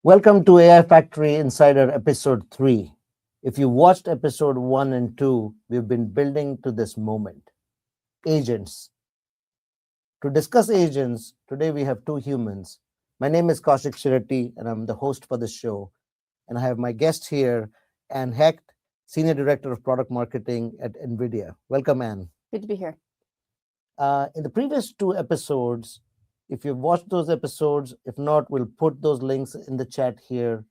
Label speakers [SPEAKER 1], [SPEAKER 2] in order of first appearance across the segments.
[SPEAKER 1] Welcome to AI Factory Insider Episode 3. If you watched Episode 1 and 2, we've been building to this moment. Agents. To discuss agents, today we have two humans. My name is Kaushik Shirhatti, and I'm the host for this show. And I have my guest here, Anne Hecht, Senior Director of Product Marketing at NVIDIA. Welcome, Anne.
[SPEAKER 2] Good to be here.
[SPEAKER 1] In the previous two episodes, if you've watched those episodes, if not, we'll put those links in the chat here.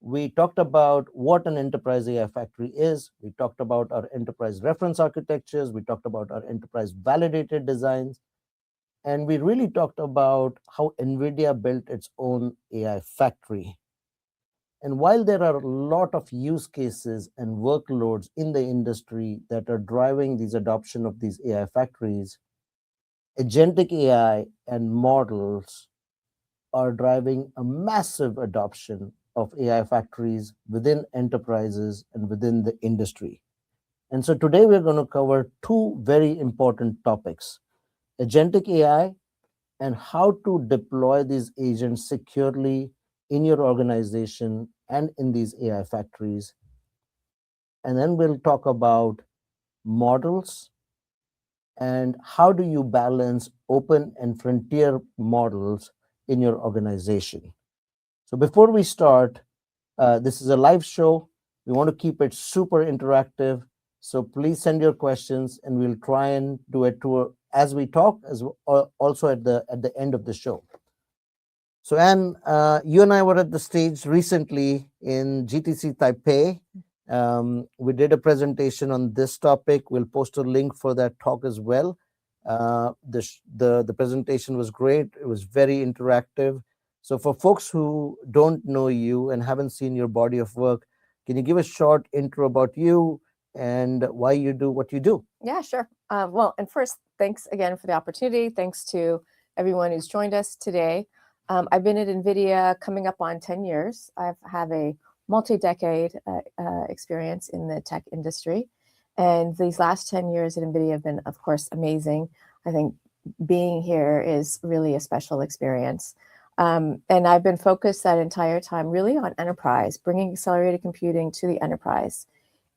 [SPEAKER 1] We talked about what an enterprise AI factory is. We talked about our enterprise reference architectures. We talked about our enterprise validated designs. And we really talked about how NVIDIA built its own AI factory. And while there are a lot of use cases and workloads in the industry that are driving these adoption of these AI factories, agentic AI and models are driving a massive adoption of AI factories within enterprises and within the industry. And so today we're going to cover two very important topics: agentic AI and how to deploy these agents securely in your organization and in these AI factories. And then we'll talk about models and how do you balance open and frontier models in your organization. So before we start, this is a live show. We want to keep it super interactive. So please send your questions and we'll try and do it as we talk, also at the end of the show. So Anne, you and I were at the stage recently in GTC Taipei. We did a presentation on this topic. We'll post a link for that talk as well. The presentation was great. It was very interactive. So for folks who don't know you and haven't seen your body of work, can you give a short intro about you and why you do what you do?
[SPEAKER 2] Yeah, sure. And first, thanks again for the opportunity. Thanks to everyone who's joined us today. I've been at NVIDIA coming up on 10 years. I have a multi-decade experience in the tech industry. And these last 10 years at NVIDIA have been, of course, amazing. I think being here is really a special experience. And I've been focused that entire time really on enterprise, bringing accelerated computing to the enterprise.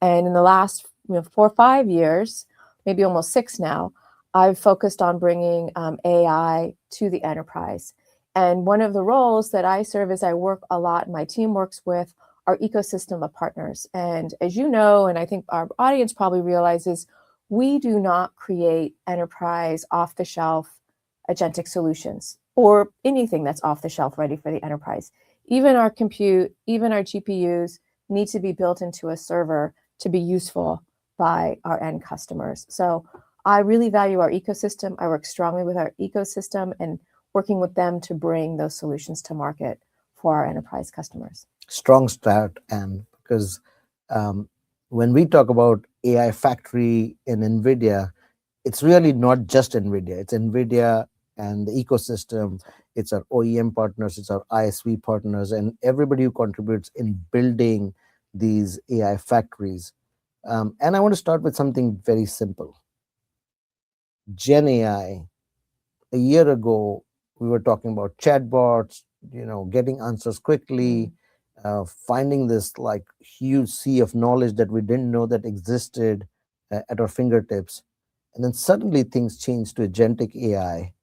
[SPEAKER 2] And in the last 4 or 5 years, maybe almost 6 now, I've focused on bringing AI to the enterprise. And one of the roles that I serve is I work a lot, my team works with our ecosystem of partners. And as you know, and I think our audience probably realizes, we do not create enterprise off-the-shelf agentic solutions or anything that's off-the-shelf ready for the enterprise. Even our compute, even our GPUs need to be built into a server to be useful by our end customers. So I really value our ecosystem. I work strongly with our ecosystem and working with them to bring those solutions to market for our enterprise customers.
[SPEAKER 1] Strong start, Anne, because when we talk about AI factory in NVIDIA, it's really not just NVIDIA. It's NVIDIA and the ecosystem. It's our OEM partners, it's our ISV partners, and everybody who contributes in building these AI factories. And I want to start with something very simple. Gen AI. A year ago, we were talking about chatbots, getting answers quickly, finding this like huge sea of knowledge that we didn't know that existed at our fingertips. And then suddenly things changed to agentic AI.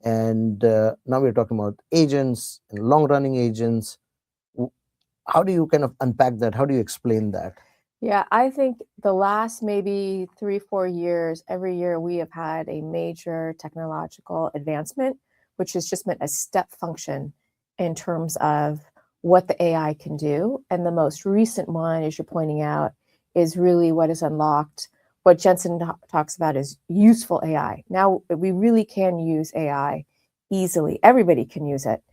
[SPEAKER 1] And now we're talking about agents and long-running agents. How do you kind of unpack that? How do you explain that?
[SPEAKER 2] Yeah, I think the last maybe 3, 4 years, every year we have had a major technological advancement, which has just meant a step function in terms of what the AI can do. And the most recent one, as you're pointing out, is really what is unlocked. What Jensen talks about is useful AI. Now we really can use AI easily. Everybody can use it.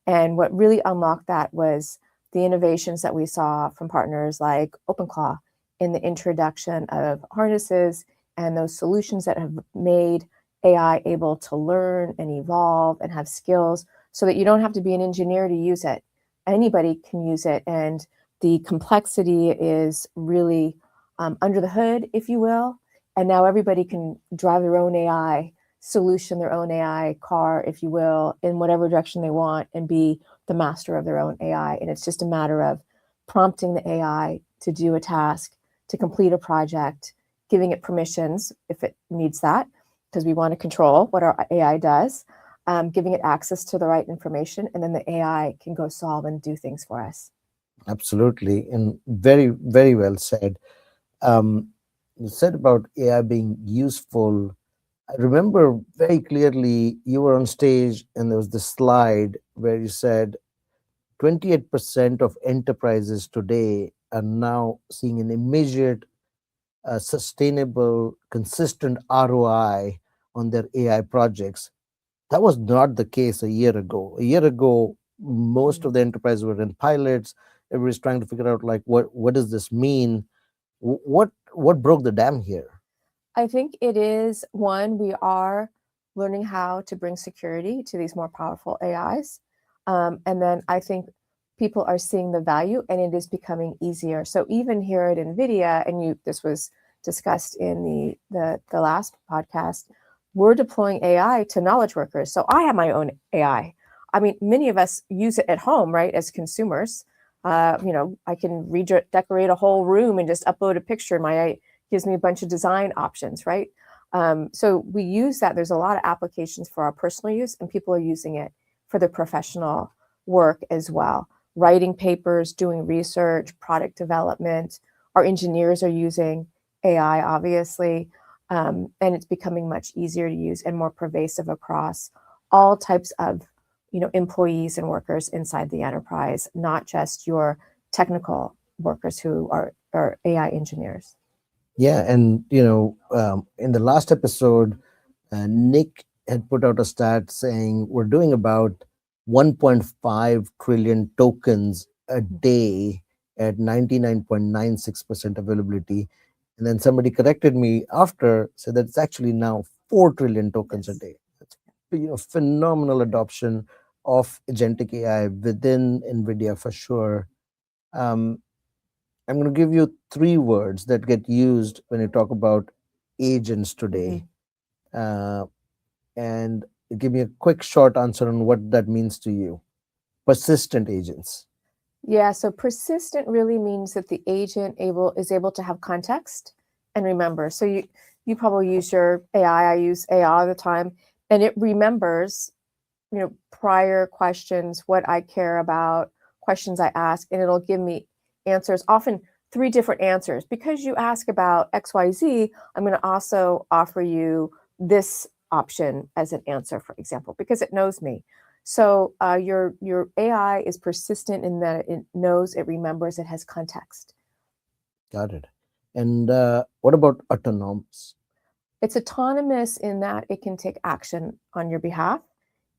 [SPEAKER 2] And what really unlocked that was the innovations that we saw from partners like OpenClaw in the introduction of harnesses and those solutions that have made AI able to learn and evolve and have skills so that you don't have to be an engineer to use it. Anybody can use it. And the complexity is really under the hood, if you will. And now everybody can drive their own AI solution, their own AI car, if you will, in whatever direction they want and be the master of their own AI. And it's just a matter of prompting the AI to do a task, to complete a project, giving it permissions if it needs that, because we want to control what our AI does, giving it access to the right information, and then the AI can go solve and do things for us.
[SPEAKER 1] Absolutely. And very, very well said. You said about AI being useful. I remember very clearly you were on stage and there was this slide where you said 28% of enterprises today are now seeing an immediate, sustainable, consistent ROI on their AI projects. That was not the case a year ago. A year ago, most of the enterprises were in pilots. Everybody's trying to figure out like what does this mean? What broke the dam here?
[SPEAKER 2] I think it is one, we are learning how to bring security to these more powerful AIs. And then I think people are seeing the value and it is becoming easier. So even here at NVIDIA, and this was discussed in the last podcast, we're deploying AI to knowledge workers. So I have my own AI. I mean, many of us use it at home, right, as consumers. I can redecorate a whole room and just upload a picture. My gives me a bunch of design options, right? So we use that. There's a lot of applications for our personal use, and people are using it for their professional work as well. Writing papers, doing research, product development. Our engineers are using AI, obviously, and it's becoming much easier to use and more pervasive across all types of employees and workers inside the enterprise, not just your technical workers who are AI engineers.
[SPEAKER 1] Yeah, and in the last episode, Nick had put out a stat saying we're doing about 1.5 trillion tokens a day at 99.96% availability. And then somebody corrected me after, said that it's actually now 4 trillion tokens a day. That's phenomenal adoption of agentic AI within NVIDIA for sure. Um, I'm going to give you 3 words that get used when you talk about agents today. And give me a quick short answer on what that means to you. Persistent agents.
[SPEAKER 2] Yeah, so persistent really means that the agent is able to have context and remember. So you probably use your AI. I use AI all the time, and it remembers, prior questions, what I care about, questions I ask, and it'll give me answers, often 3 different answers. Because you ask about XYZ, I'm going to also offer you this option as an answer, for example, because it knows me. So your AI is persistent in that it knows, it remembers, it has context.
[SPEAKER 1] Got it. And what about autonomous?
[SPEAKER 2] It's autonomous in that it can take action on your behalf.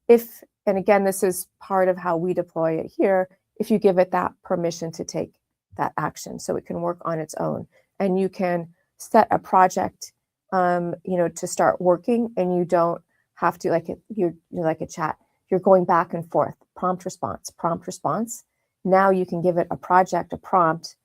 [SPEAKER 2] And again, this is part of how we deploy it here, if you give it that permission to take that action, so it can work on its own. And you can set a project, to start working, and you don't have to, you're like a chat. You're going back and forth, prompt response, prompt response. Now you can give it a project, a prompt,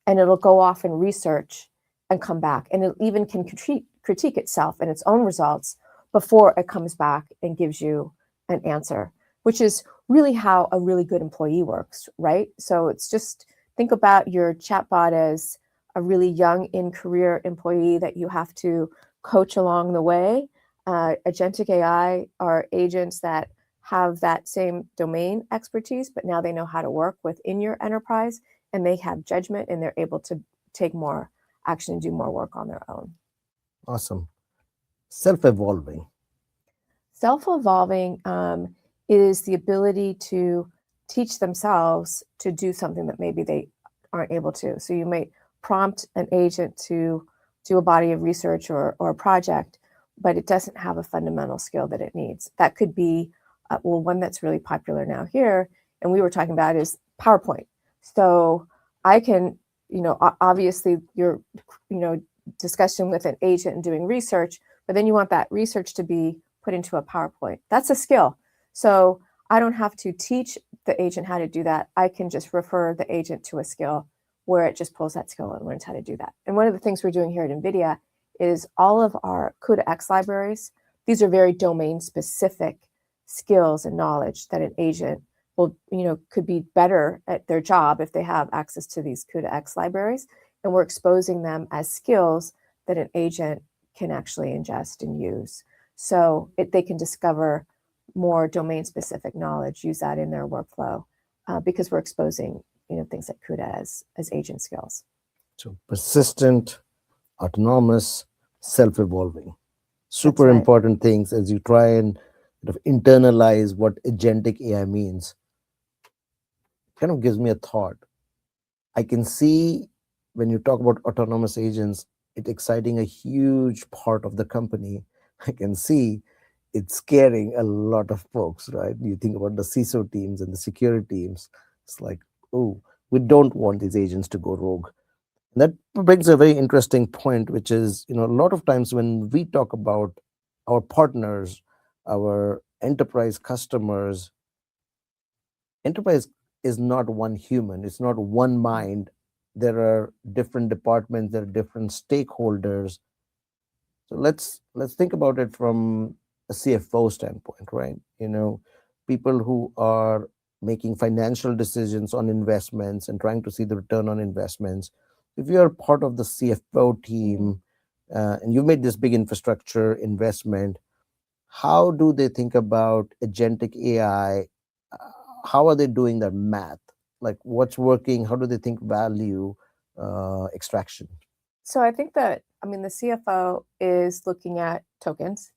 [SPEAKER 2] and it'll go off and research and come back. And it even can critique itself and its own results before it comes back and gives you an answer, which is really how a really good employee works, right? So it's just, think about your chatbot as a really young in-career employee that you have to coach along the way. Agentic AI are agents that have that same domain expertise, but now they know how to work within your enterprise, and they have judgment, and they're able to take more action and do more work on their own.
[SPEAKER 1] Awesome. Self-evolving.
[SPEAKER 2] Self-evolving is the ability to teach themselves to do something that maybe they aren't able to. So you might prompt an agent to do a body of research or a project, but it doesn't have a fundamental skill that it needs. That could be, one that's really popular now here, and we were talking about, is PowerPoint. So I can, obviously you're, discussion with an agent and doing research, but then you want that research to be put into a PowerPoint. That's a skill. So I don't have to teach the agent how to do that. I can just refer the agent to a skill where it just pulls that skill and learns how to do that. And one of the things we're doing here at NVIDIA is all of our CUDA-X libraries. These are very domain specific skills and knowledge that an agent will, could be better at their job if they have access to these CUDA-X libraries. And we're exposing them as skills that an agent can actually ingest and use. So they can discover more domain-specific knowledge, use that in their workflow, because we're exposing, things like CUDA as agent skills.
[SPEAKER 1] So persistent, autonomous, self-evolving. Super
[SPEAKER 2] right.
[SPEAKER 1] important things as you try and sort of internalize what agentic AI means. Kind of gives me a thought. I can see when you talk about autonomous agents, it exciting a huge part of the company. I can see it's scaring a lot of folks, right? You think about the CISO teams and the security teams. It's like, oh, we don't want these agents to go rogue. And that brings a very interesting point, which is, a lot of times when we talk about our partners, our enterprise customers, enterprise is not one human, it's not one mind. There are different departments, there are different stakeholders. So let's think about it from a CFO standpoint, right? People who are making financial decisions on investments and trying to see the return on investments. If you're part of the CFO team and you made this big infrastructure investment, how do they think about agentic AI? How are they doing their math? Like what's working? How do they think value extraction?
[SPEAKER 2] So I think that, the CFO is looking at tokens,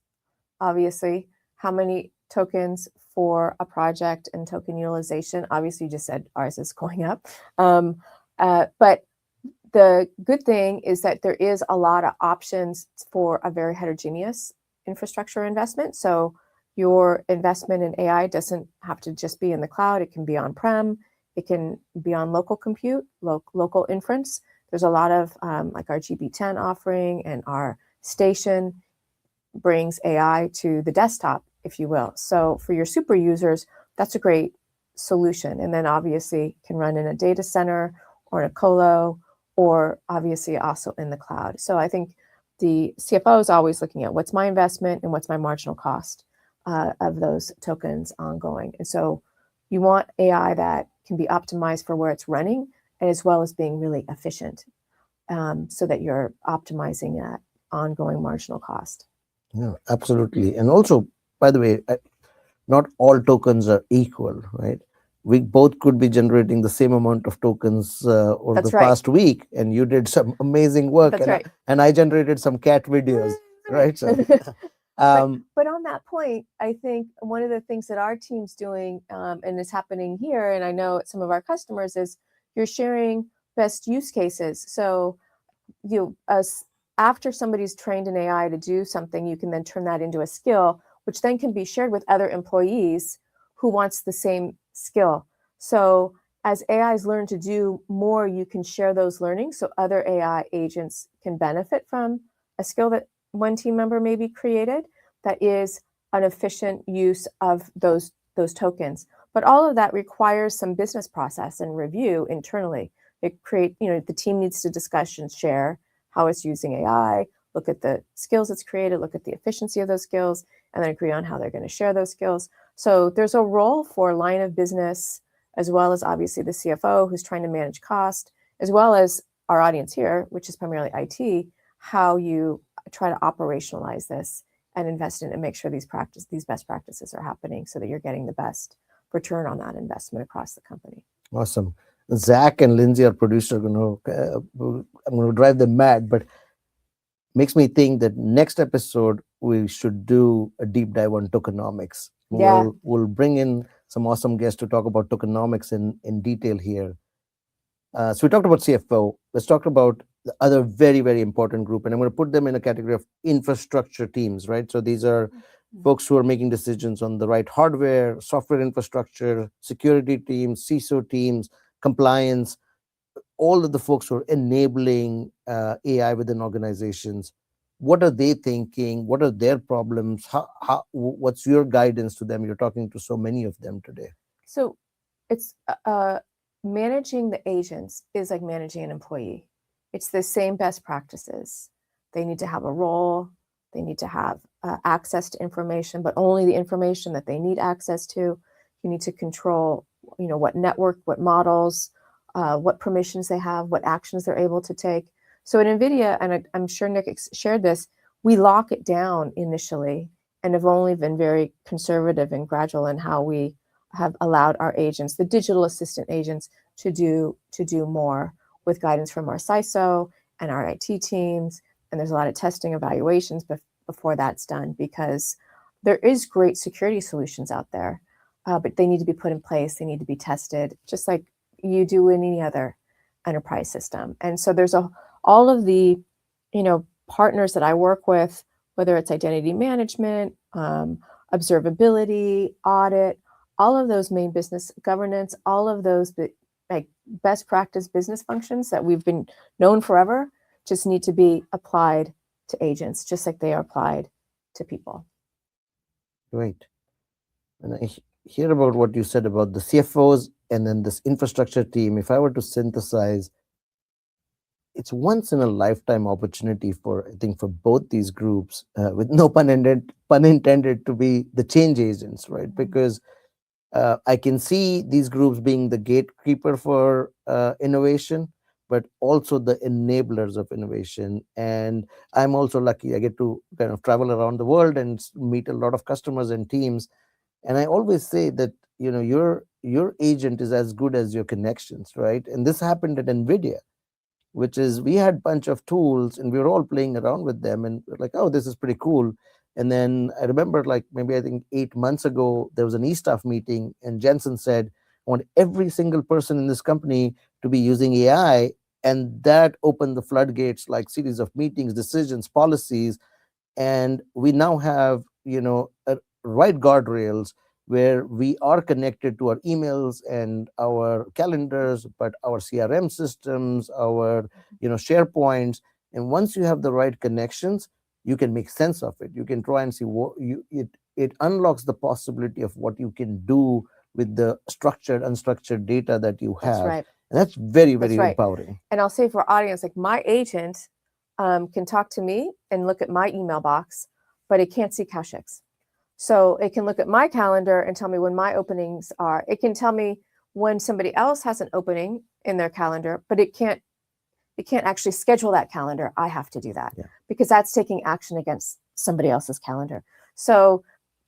[SPEAKER 2] obviously, how many tokens for a project and token utilization. Obviously, you just said ours is going up. But the good thing is that there is a lot of options for a very heterogeneous infrastructure investment. So your investment in AI doesn't have to just be in the cloud. It can be on-prem. It can be on local compute, local inference. There's a lot of like our GB10 offering, and our station brings AI to the desktop, if you will. So for your super users, that's a great solution. And then obviously can run in a data center or in a colo, or obviously also in the cloud. So I think the CFO is always looking at what's my investment and what's my marginal cost of those tokens ongoing. And so you want AI that can be optimized for where it's running, and as well as being really efficient, so that you're optimizing that ongoing marginal cost.
[SPEAKER 1] Yeah, absolutely. And also, by the way, not all tokens are equal, right? We both could be generating the same amount of tokens over
[SPEAKER 2] That's
[SPEAKER 1] the
[SPEAKER 2] right.
[SPEAKER 1] past week, and you did some amazing work.
[SPEAKER 2] That's
[SPEAKER 1] and
[SPEAKER 2] right.
[SPEAKER 1] and I generated some cat videos, right? So,
[SPEAKER 2] but on that point, I think one of the things that our team's doing, and it's happening here, and I know at some of our customers, is you're sharing best use cases. So after somebody's trained in AI to do something, you can then turn that into a skill, which then can be shared with other employees who wants the same skill. So as AIs learn to do more, you can share those learnings so other AI agents can benefit from a skill that one team member maybe created that is an efficient use of those tokens. But all of that requires some business process and review internally. The team needs to discuss and share how it's using AI, look at the skills it's created, look at the efficiency of those skills, and then agree on how they're going to share those skills. So there's a role for line of business, as well as obviously the CFO who's trying to manage cost, as well as our audience here, which is primarily IT, how you try to operationalize this and invest in it and make sure these best practices are happening so that you're getting the best return on that investment across the company.
[SPEAKER 1] Awesome. Zach and Lindsay, our producer, I'm going to drive them mad, but makes me think that next episode we should do a deep dive on tokenomics.
[SPEAKER 2] Yeah.
[SPEAKER 1] We'll bring in some awesome guests to talk about tokenomics in detail here. So we talked about CFO. Let's talk about the other very, very important group, and I'm going to put them in a category of infrastructure teams, right? So these are folks who are making decisions on the right hardware, software infrastructure, security teams, CISO teams, compliance, all of the folks who are enabling AI within organizations. What are they thinking? What are their problems? What's your guidance to them? You're talking to so many of them today.
[SPEAKER 2] So it's managing the agents is like managing an employee. It's the same best practices. They need to have a role. They need to have access to information, but only the information that they need access to. You need to control, what network, what models, what permissions they have, what actions they're able to take. So at NVIDIA, and I'm sure Nick shared this, we lock it down initially and have only been very conservative and gradual in how we have allowed our agents, the digital assistant agents, to do more with guidance from our CISO and our IT teams. And there's a lot of testing evaluations before that's done, because there is great security solutions out there, but they need to be put in place. They need to be tested, just like you do in any other enterprise system. And so there's all of the, partners that I work with, whether it's identity management, observability, audit, all of those main business governance, all of those like best practice business functions that we've been known forever, just need to be applied to agents, just like they are applied to people.
[SPEAKER 1] Great. And I hear about what you said about the CFOs and then this infrastructure team. If I were to synthesize, it's once in a lifetime opportunity for, I think, for both these groups, with no pun intended, to be the change agents, right? Because I can see these groups being the gatekeeper for innovation, but also the enablers of innovation. And I'm also lucky, I get to kind of travel around the world and meet a lot of customers and teams. And I always say that, your agent is as good as your connections, right? And this happened at NVIDIA, which is, we had a bunch of tools and we were all playing around with them, and we're like, oh, this is pretty cool. And then I remember, like, maybe I think 8 months ago, there was an e-staff meeting, and Jensen said, I want every single person in this company to be using AI. And that opened the floodgates, like series of meetings, decisions, policies. And we now have, right guardrails where we are connected to our emails and our calendars, but our CRM systems, our, SharePoints. And once you have the right connections, you can make sense of it. You can try and see what it unlocks the possibility of what you can do with the structured, unstructured data that you have.
[SPEAKER 2] That's right.
[SPEAKER 1] And that's very, very empowering.
[SPEAKER 2] And I'll say for our audience, like, my agent can talk to me and look at my email box, but it can't see Kaushik's. So it can look at my calendar and tell me when my openings are. It can tell me when somebody else has an opening in their calendar, but it can't actually schedule that calendar. I have to do that, because that's taking action against somebody else's calendar. So,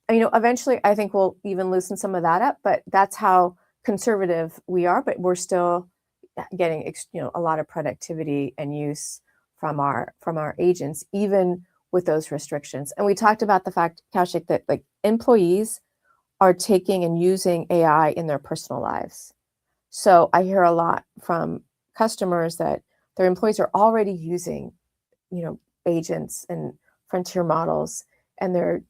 [SPEAKER 2] eventually I think we'll even loosen some of that up, but that's how conservative we are. But we're still getting, a lot of productivity and use from our agents, even with those restrictions. And we talked about the fact, Kaushik, that like employees are taking and using AI in their personal lives. So I hear a lot from customers that their employees are already using, agents and frontier models, and they're,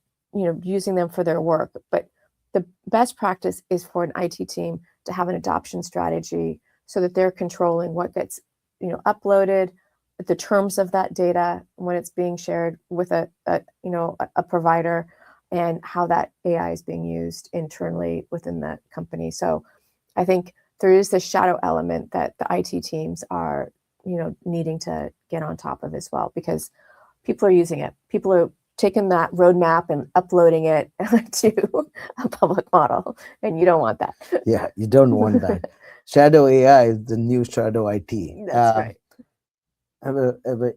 [SPEAKER 2] using them for their work. But the best practice is for an IT team to have an adoption strategy so that they're controlling what gets, uploaded, the terms of that data when it's being shared with a provider, and how that AI is being used internally within the company. So I think there is this shadow element that the IT teams are, needing to get on top of as well, because people are using it. People are taking that roadmap and uploading it to a public model, and you don't want that.
[SPEAKER 1] Yeah, you don't want that. Shadow AI is the new shadow IT.
[SPEAKER 2] That's right.
[SPEAKER 1] I have a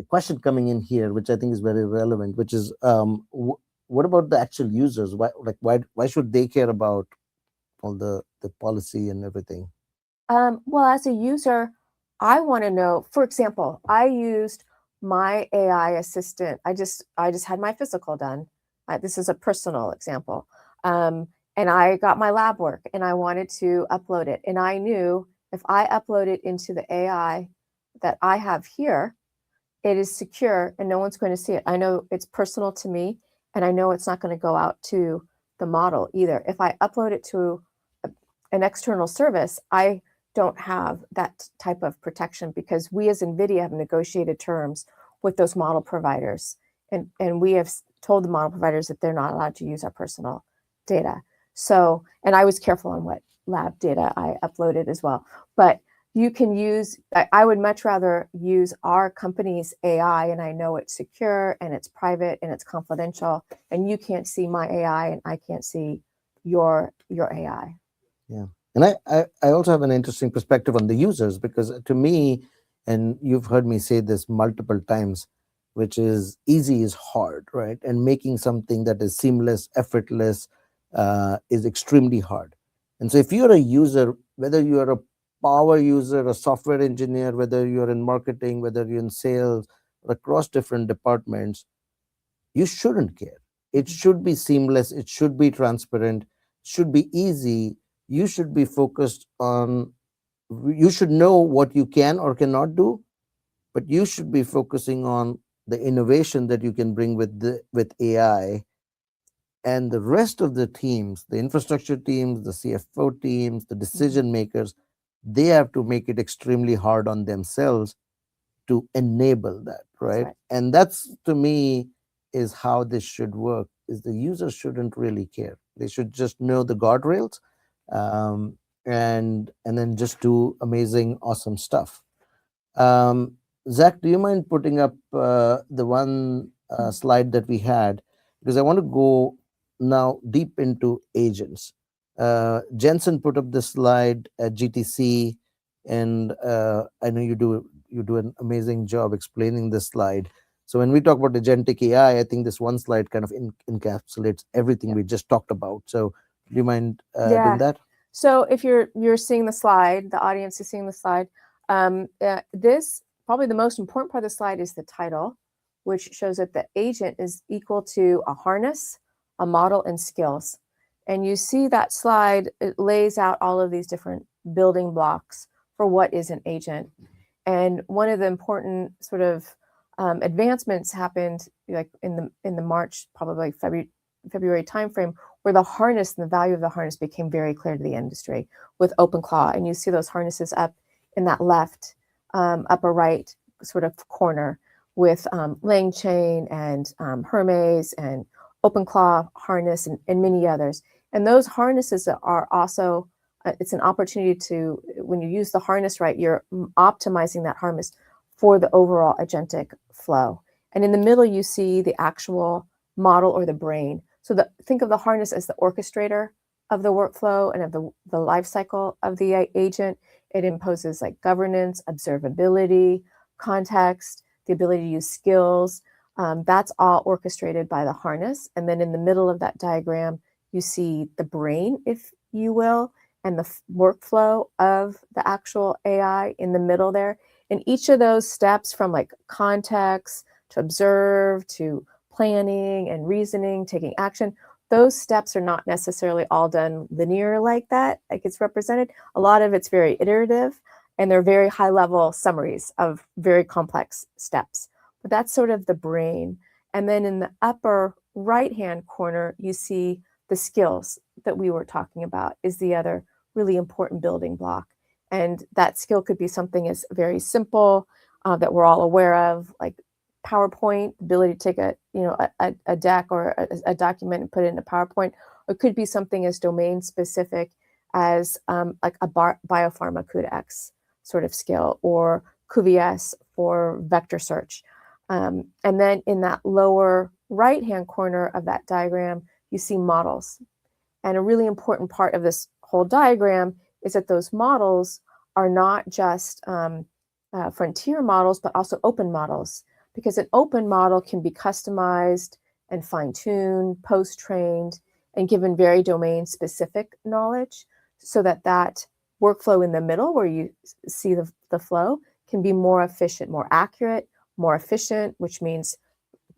[SPEAKER 1] question coming in here, which I think is very relevant, which is, what about the actual users? Why should they care about all the policy and everything?
[SPEAKER 2] Well, as a user, I want to know, for example, I used my AI assistant. I just had my physical done. This is a personal example. And I got my lab work and I wanted to upload it. And I knew if I upload it into the AI that I have here, it is secure and no one's going to see it. I know it's personal to me, and I know it's not going to go out to the model either. If I upload it to an external service, I don't have that type of protection, because we as NVIDIA have negotiated terms with those model providers. And we have told the model providers that they're not allowed to use our personal data. So, and I was careful on what lab data I uploaded as well. But you can use, I would much rather use our company's AI, and I know it's secure and it's private and it's confidential, and you can't see my AI and I can't see your AI.
[SPEAKER 1] Yeah. And I also have an interesting perspective on the users, because to me, and you've heard me say this multiple times, which is easy is hard, right? And making something that is seamless, effortless, is extremely hard. And so if you're a user, whether you're a power user, a software engineer, whether you're in marketing, whether you're in sales, or across different departments, you shouldn't care. It should be seamless, it should be transparent, should be easy. You should be focused on, you should know what you can or cannot do, but you should be focusing on the innovation that you can bring with AI. And the rest of the teams, the infrastructure teams, the CFO teams, the decision makers, they have to make it extremely hard on themselves to enable that, right?
[SPEAKER 2] right.
[SPEAKER 1] And that's, to me, is how this should work. Is the user shouldn't really care. They should just know the guardrails, and then just do amazing, awesome stuff. um, Zach, do you mind putting up the one slide that we had, because I want to go now deep into agents. Jensen put up this slide at GTC, and I know you do an amazing job explaining this slide. So when we talk about agentic AI, I think this one slide kind of encapsulates everything we just talked about. So do you mind doing that?
[SPEAKER 2] So if you're seeing the slide, the audience is seeing the slide. This, probably the most important part of the slide, is the title, which shows that the agent is equal to a harness, a model, and skills. And you see that slide, it lays out all of these different building blocks for what is an agent. And one of the important sort of advancements happened like in the March, probably February timeframe, where the harness and the value of the harness became very clear to the industry with OpenClaw. And you see those harnesses up in that left upper right sort of corner with LangChain and Hermes and OpenClaw harness and many others. And those harnesses are also, it's an opportunity to, when you use the harness right, you're optimizing that harness for the overall agentic flow. And in the middle, you see the actual model or the brain. So think of the harness as the orchestrator of the workflow and of the life cycle of the agent. It imposes like governance, observability, context, the ability to use skills. That's all orchestrated by the harness. And then in the middle of that diagram, you see the brain, if you will, and the workflow of the actual AI in the middle there. And each of those steps, from like context to observe to planning and reasoning, taking action, those steps are not necessarily all done linear like that, like it's represented. A lot of it's very iterative, and they're very high level summaries of very complex steps. But that's sort of the brain. And then in the upper right hand corner, you see the skills that we were talking about is the other really important building block. And that skill could be something as very simple that we're all aware of, like PowerPoint, ability to take a deck or a document and put it into PowerPoint. Or it could be something as domain specific as like a biopharma CUDA-X sort of skill, or QVS for vector search. And then in that lower right-hand corner of that diagram, you see models. And a really important part of this whole diagram is that those models are not just frontier models, but also open models, because an open model can be customized and fine-tuned, post-trained, and given very domain-specific knowledge, so that that workflow in the middle, where you see the flow, can be more efficient, more accurate, more efficient, which means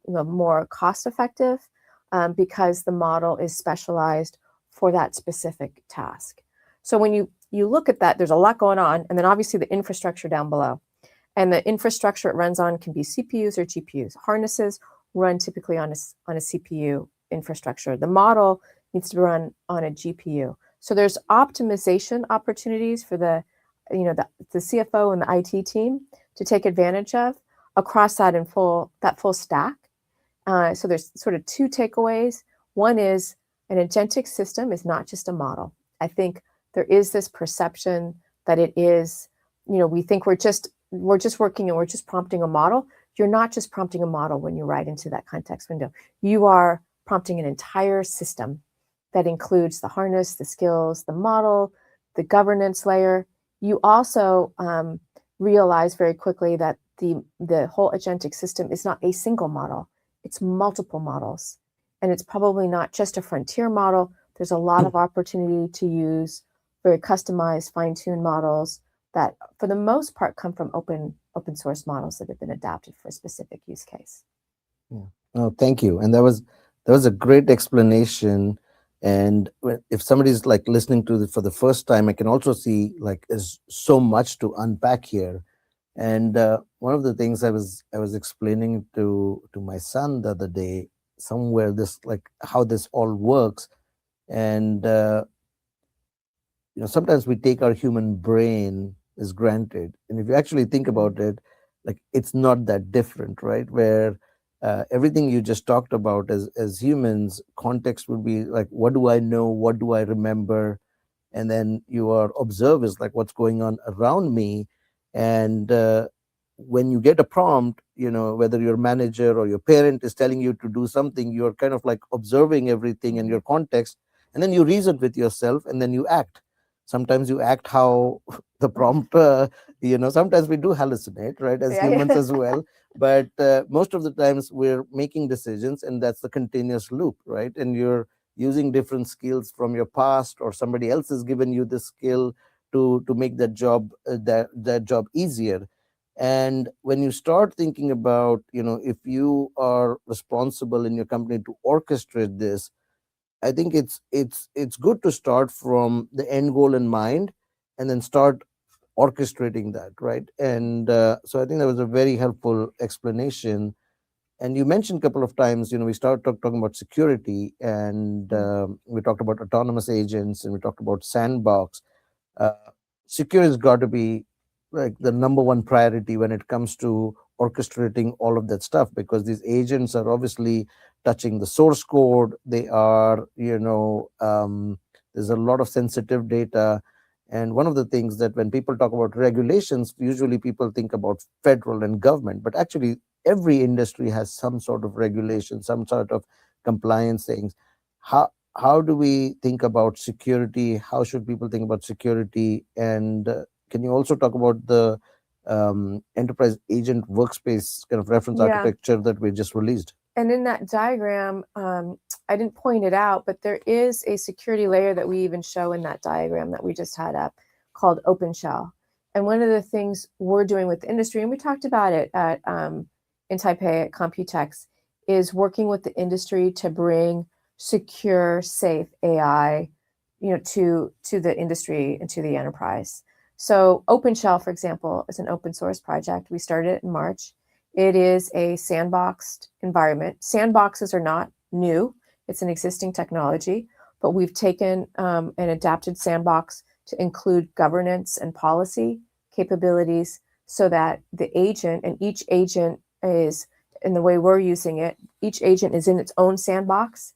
[SPEAKER 2] more cost-effective, because the model is specialized for that specific task. So when you look at that, there's a lot going on, and then obviously the infrastructure down below. And the infrastructure it runs on can be CPUs or GPUs. Harnesses run typically on a CPU infrastructure. The model needs to run on a GPU. So there's optimization opportunities for the CFO and the IT team to take advantage of across that full stack. So there's sort of two takeaways. One is an agentic system is not just a model. I think there is this perception that it is, we think we're just working and we're just prompting a model. You're not just prompting a model when you write into that context window. You are prompting an entire system. that includes the harness, the skills, the model, the governance layer. You also realize very quickly that the whole agentic system is not a single model, it's multiple models. And it's probably not just a frontier model. There's a lot of opportunity to use very customized, fine-tuned models that, for the most part, come from open source models that have been adapted for a specific use case.
[SPEAKER 1] Yeah. Oh, thank you. And that was a great explanation. And if somebody's like listening to it for the first time, I can also see like there's so much to unpack here. And one of the things I was explaining to my son the other day, somewhere, this like how this all works. And sometimes we take our human brain as granted, and if you actually think about it, like it's not that different, right? Where everything you just talked about as humans, context would be like, what do I know, what do I remember? And then your observe is like, what's going on around me? And when you get a prompt, whether your manager or your parent is telling you to do something, you're kind of like observing everything in your context, and then you reason with yourself, and then you act. Sometimes you act how the prompt, sometimes we do hallucinate, right, as humans as well. But most of the times we're making decisions, and that's the continuous loop, right? And you're using different skills from your past, or somebody else has given you this skill to make that job that job easier. And when you start thinking about, if you are responsible in your company to orchestrate this, I think it's good to start from the end goal in mind, and then start orchestrating that, right? And so I think that was a very helpful explanation. And you mentioned a couple of times, we started talking about security, and we talked about autonomous agents, and we talked about sandbox. Uh, Security has got to be like the number one priority when it comes to orchestrating all of that stuff, because these agents are obviously touching the source code. They are, there's a lot of sensitive data. And one of the things that when people talk about regulations, usually people think about federal and government, but actually every industry has some sort of regulation, some sort of compliance things. How do we think about security? How should people think about security? And can you also talk about the enterprise agent workspace kind of reference architecture that we just released?
[SPEAKER 2] And in that diagram, I didn't point it out, but there is a security layer that we even show in that diagram that we just had up called OpenShell. And one of the things we're doing with the industry, and we talked about it at in Taipei at Computex, is working with the industry to bring secure, safe AI, to the industry and to the enterprise. So OpenShell, for example, is an open source project. We started it in March. It is a sandboxed environment. Sandboxes are not new. It's an existing technology, but we've taken an adapted sandbox to include governance and policy capabilities so that the agent, and each agent is, in the way we're using it, each agent is in its own sandbox.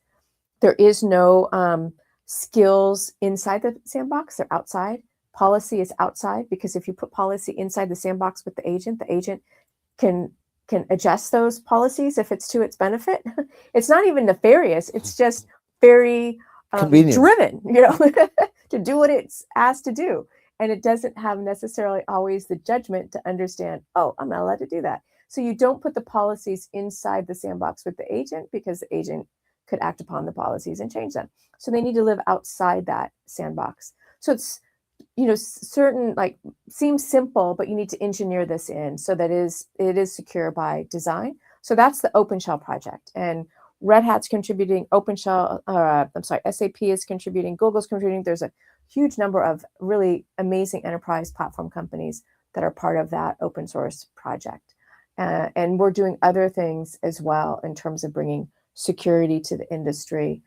[SPEAKER 2] There is no skills inside the sandbox. They're outside. Policy is outside, because if you put policy inside the sandbox with the agent can adjust those policies if it's to its benefit. It's not even nefarious. It's just very driven, to do what it's asked to do. And it doesn't have necessarily always the judgment to understand, oh, I'm not allowed to do that. So you don't put the policies inside the sandbox with the agent, because the agent could act upon the policies and change them. So they need to live outside that sandbox. So it's, certain, like, seems simple, but you need to engineer this in so that it is secure by design. So that's the OpenShell project. And Red Hat's contributing, SAP is contributing, Google's contributing. There's a huge number of really amazing enterprise platform companies that are part of that open source project. And we're doing other things as well in terms of bringing security to the industry.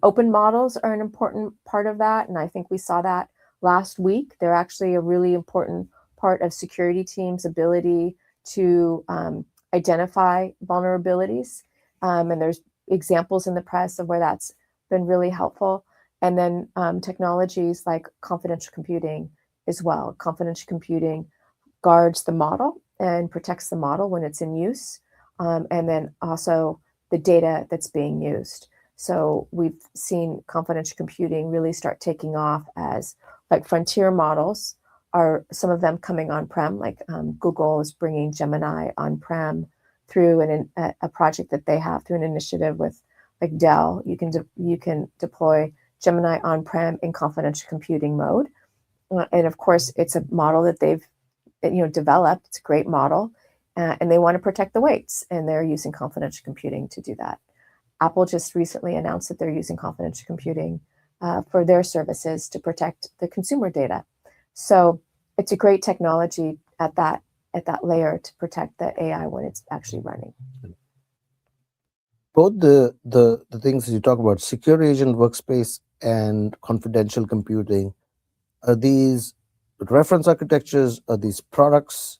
[SPEAKER 2] Open models are an important part of that. And I think we saw that last week. They're actually a really important part of security teams' ability to identify vulnerabilities. And there's examples in the press of where that's been really helpful. And then technologies like confidential computing as well. Confidential computing guards the model and protects the model when it's in use. And then also the data that's being used. So we've seen confidential computing really start taking off as like frontier models are some of them coming on-prem, like Google is bringing Gemini on-prem through a project that they have through an initiative with like Dell. You can deploy Gemini on-prem in confidential computing mode. And of course, it's a model that they've developed. It's a great model, and they want to protect the weights, and they're using confidential computing to do that. Apple just recently announced that they're using confidential computing for their services to protect the consumer data. So it's a great technology at that layer to protect the AI when it's actually running.
[SPEAKER 1] Both the things you talk about, secure agent workspace and confidential computing, are these reference architectures? Are these products?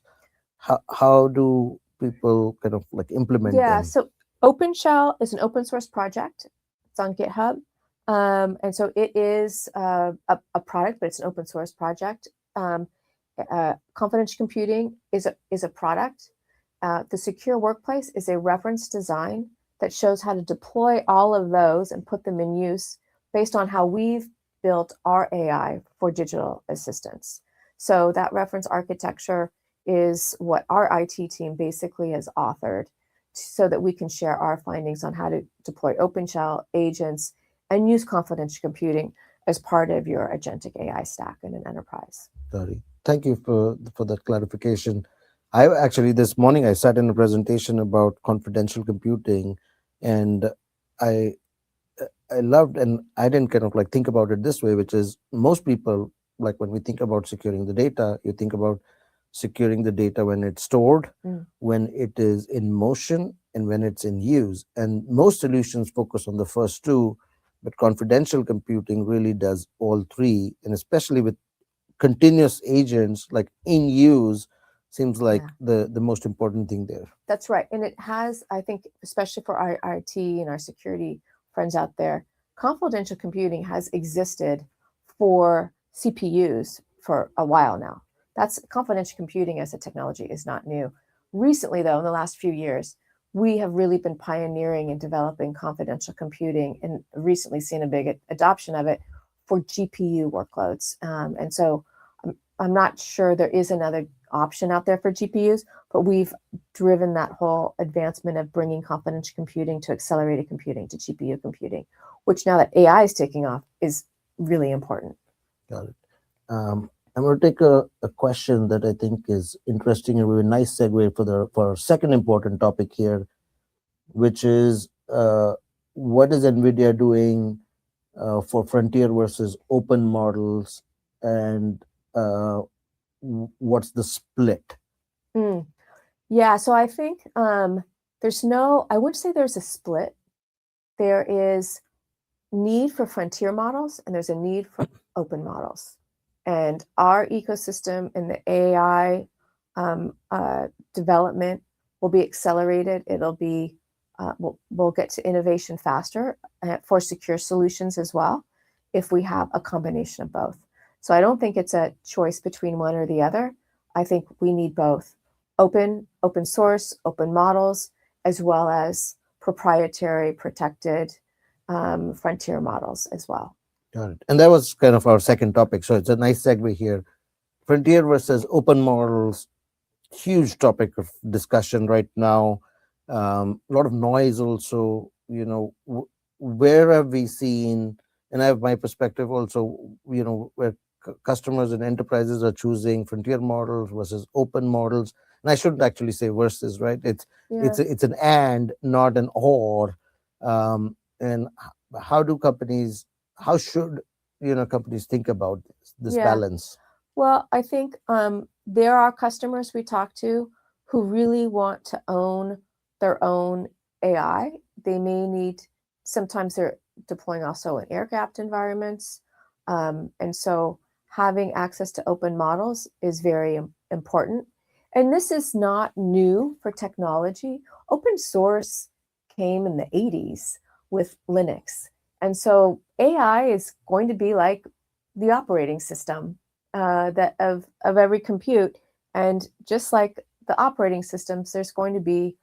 [SPEAKER 1] How do people kind of like implement them?
[SPEAKER 2] So OpenShell is an open source project. It's on GitHub. And so it is a product, but it's an open source project. Confidential computing is a product. The secure workplace is a reference design that shows how to deploy all of those and put them in use based on how we've built our AI for digital assistants. So that reference architecture is what our IT team basically has authored so that we can share our findings on how to deploy OpenShell agents and use confidential computing as part of your agentic AI stack in an enterprise.
[SPEAKER 1] Sorry. Thank you for that clarification. I actually, this morning, I sat in a presentation about confidential computing, and I loved, and I didn't kind of like think about it this way, which is most people, like when we think about securing the data, you think about securing the data when it's stored, when it is in motion, and when it's in use. And most solutions focus on the first two, but confidential computing really does all three, and especially with continuous agents like in use seems like the most important thing there.
[SPEAKER 2] That's right. And it has, I think, especially for our IT and our security friends out there, confidential computing has existed for CPUs for a while now. That's confidential computing as a technology is not new. Recently, though, in the last few years, we have really been pioneering and developing confidential computing and recently seen a big adoption of it for GPU workloads. And so I'm not sure there is another option out there for GPUs, but we've driven that whole advancement of bringing confidential computing to accelerated computing to GPU computing, which now that AI is taking off is really important.
[SPEAKER 1] Got it. I'm going to take a question that I think is interesting and a nice segue for our second important topic here, which is what is NVIDIA doing for frontier versus open models, and what's the split?
[SPEAKER 2] Yeah, so I think I wouldn't say there's a split. There is need for frontier models and there's a need for open models. And our ecosystem in the AI development will be accelerated. It'll be, we'll get to innovation faster for secure solutions as well if we have a combination of both. So I don't think it's a choice between one or the other. I think we need both open source, open models, as well as proprietary, protected frontier models as well.
[SPEAKER 1] Got it. And that was kind of our second topic. So it's a nice segue here. Frontier versus open models, huge topic of discussion right now. A lot of noise also, where have we seen, and I have my perspective also, where customers and enterprises are choosing frontier models versus open models. And I shouldn't actually say versus, right? It's an and, not an or. And how should companies think about this balance?
[SPEAKER 2] Well, I think there are customers we talk to who really want to own their own AI. They may need, sometimes they're deploying also in air-gapped environments. And so having access to open models is very important. And this is not new for technology. Open source came in the 80s with Linux. And so AI is going to be like the operating system that of every compute. And just like the operating systems, there's going to be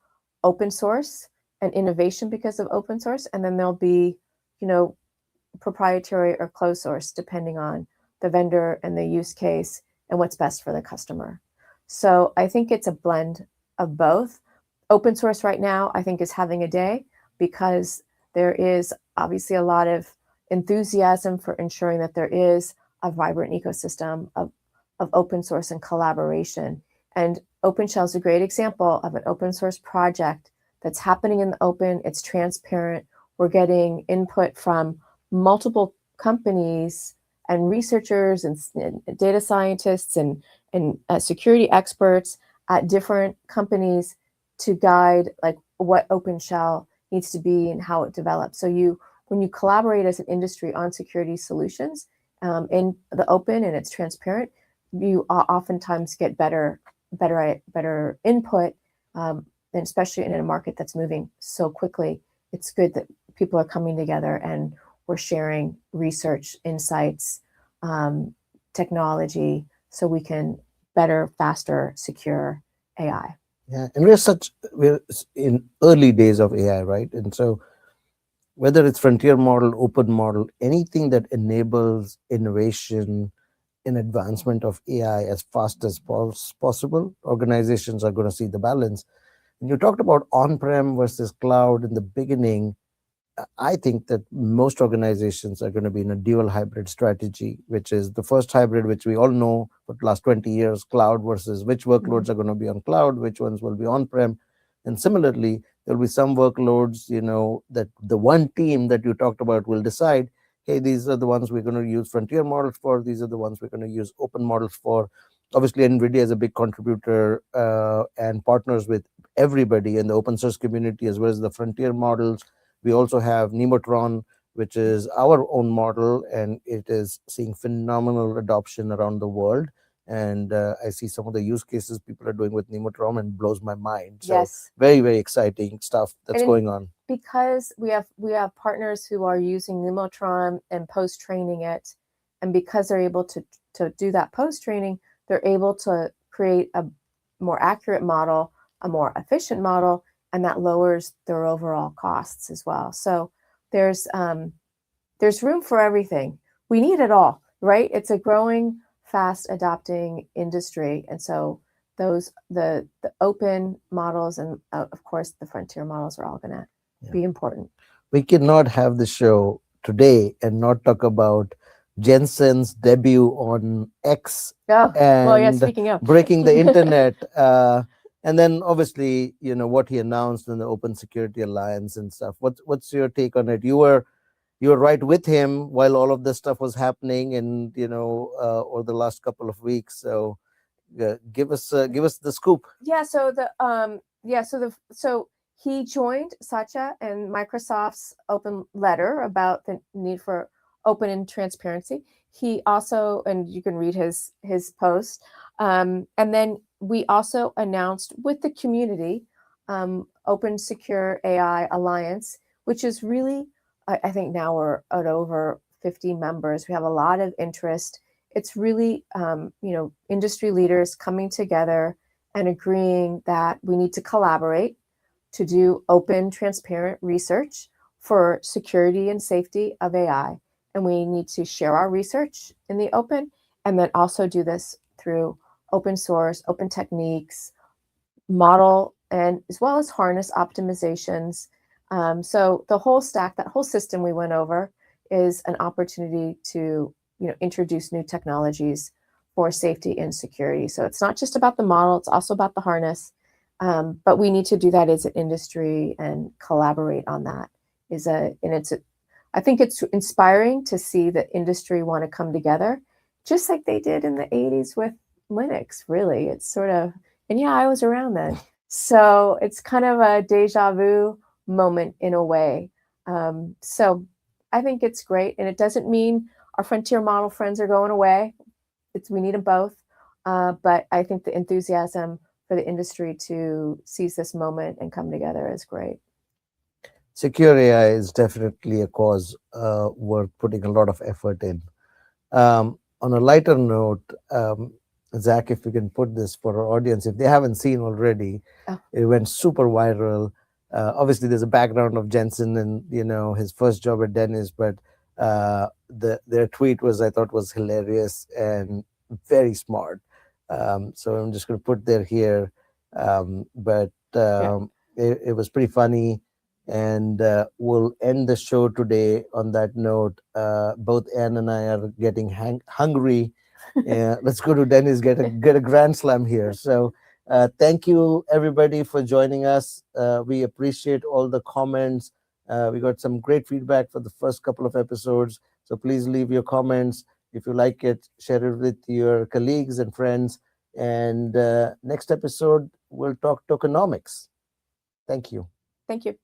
[SPEAKER 2] open source and innovation because of open source. And then there'll be you know, proprietary or closed source, depending on the vendor and the use case and what's best for the customer. So I think it's a blend of both. Open source right now, I think, is having a day because there is obviously a lot of enthusiasm for ensuring that there is a vibrant ecosystem of open source and collaboration. And OpenShell is a great example of an open source project that's happening in the open. It's transparent. We're getting input from multiple companies and researchers and data scientists and security experts at different companies to guide like what OpenShell needs to be and how it develops. So when you collaborate as an industry on security solutions in the open and it's transparent, you oftentimes get better input, and especially in a market that's moving so quickly. It's good that people are coming together and we're sharing research, insights, technology, so we can better, faster, secure AI.
[SPEAKER 1] Yeah, and we're in early days of AI, right? And so whether it's frontier model, open model, anything that enables innovation in advancement of AI as fast as possible, organizations are going to see the balance. And you talked about on-prem versus cloud in the beginning. I think that most organizations are going to be in a dual hybrid strategy, which is the first hybrid, which we all know for the last 20 years, cloud versus which workloads are going to be on cloud, which ones will be on-prem. And similarly, there'll be some workloads, that the one team that you talked about will decide, hey, these are the ones we're going to use frontier models for. These are the ones we're going to use open models for. Obviously, NVIDIA is a big contributor and partners with everybody in the open source community as well as the frontier models. We also have Nemotron, which is our own model, and it is seeing phenomenal adoption around the world. And I see some of the use cases people are doing with Nemotron and blows my mind. So
[SPEAKER 2] Yes.
[SPEAKER 1] very, very exciting stuff that's going on.
[SPEAKER 2] Because we have partners who are using Nemotron and post-training it, and because they're able to do that post-training, they're able to create a more accurate model, a more efficient model, and that lowers their overall costs as well. So there's room for everything. We need it all, right? It's a growing, fast adopting industry, and so the open models and of course the frontier models are all going to be important.
[SPEAKER 1] We cannot have the show today and not talk about Jensen's debut on X and
[SPEAKER 2] speaking of
[SPEAKER 1] breaking the internet. And then obviously, what he announced in the Open Security Alliance and stuff. What's your take on it? You were right with him while all of this stuff was happening, and over the last couple of weeks. So give us the scoop.
[SPEAKER 2] Yeah. So he joined Satya and Microsoft's open letter about the need for open and transparency. He also, and you can read his post, and then we also announced with the community Open Secure AI Alliance, which is really, I think now we're at over 50 members. We have a lot of interest. It's really, industry leaders coming together and agreeing that we need to collaborate to do open, transparent research for security and safety of AI. And we need to share our research in the open, and then also do this through open source, open techniques, model, and as well as harness optimizations. So the whole stack, that whole system we went over, is an opportunity to introduce new technologies for safety and security. So it's not just about the model, it's also about the harness. But we need to do that as an industry and collaborate on that. I think it's inspiring to see the industry want to come together, just like they did in the 80s with Linux, really. It's sort of, and yeah, I was around then. So it's kind of a deja vu moment in a way. So I think it's great. And it doesn't mean our frontier model friends are going away. We need them both. But I think the enthusiasm for the industry to seize this moment and come together is great.
[SPEAKER 1] Secure AI is definitely a cause worth putting a lot of effort in. On a lighter note, Zach, if you can put this for our audience, if they haven't seen already, it went super viral. Obviously, there's a background of Jensen and his first job at Dennis, but their tweet I thought was hilarious and very smart. So I'm just going to put there here, but
[SPEAKER 2] Yeah.
[SPEAKER 1] it was pretty funny. And we'll end the show today on that note. Both Anne and I are getting hungry. Yeah, let's go to Dennis, get a grand slam here. So thank you everybody for joining us. We appreciate all the comments. We got some great feedback for the first couple of episodes. So please leave your comments. If you like it, share it with your colleagues and friends. And next episode, we'll talk tokenomics. Thank you.
[SPEAKER 2] Thank you.